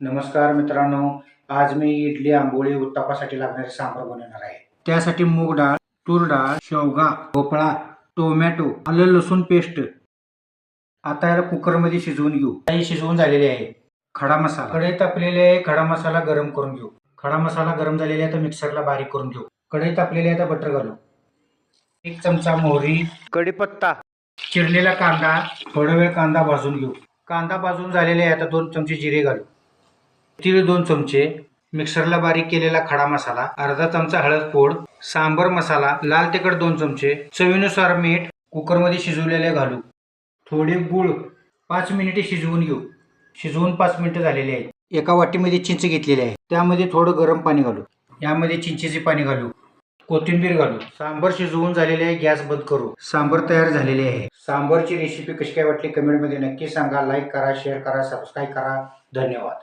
नमस्कार मित्रांनो, आज मी इडली, आंबोळी, उत्तप्पासाठी लागणारे सांबार बनवणार आहे. त्यासाठी मूग डाळ, तूर डाळ, शेवगा, भोपळा, टोमॅटो, आलं लसूण पेस्ट. आता याला कुकरमध्ये शिजवून घेऊ. काही शिजवून झालेले आहे. खडा मसाला, कढई तापलेली आहे. खडा मसाला गरम करून घेऊ. खडा मसाला गरम झालेला आहे तर मिक्सरला बारीक करून घेऊ. कढई तापलेली आहे तर बटर घालू. 1 चमचा मोहरी, कढीपत्ता, चिरलेला कांदा, थोडा वेळ कांदा भाजून घेऊ. कांदा भाजून झालेले आहे. आता 2 चमचे जिरे घालू. तीळ 2 चमचे, मिक्सरला बारीक केलेला खडा मसाला, अर्धा चमचा हळद पूड, सांबर मसाला, लाल तिखट 2 चमचे, चवीनुसार मीठ. कुकरमध्ये शिजवलेले घालू. थोडे गूळ 5 मिनिटे शिजवून घेऊ. शिजवून 5 मिनिटे झालेले आहेत. एका वाटीमध्ये चिंच घेतलेली आहे. त्यामध्ये थोडं गरम पाणी घालू. यामध्ये चिंचेचे पाणी घालू. कोथिंबीर घालू. सांबर शिजवून झालेले आहे. गॅस बंद करू. सांबर तयार झालेले आहे. सांबरची रेसिपी कशी काय वाटली कमेंटमध्ये नक्की सांगा. लाईक करा, शेअर करा, सबस्क्राईब करा. धन्यवाद.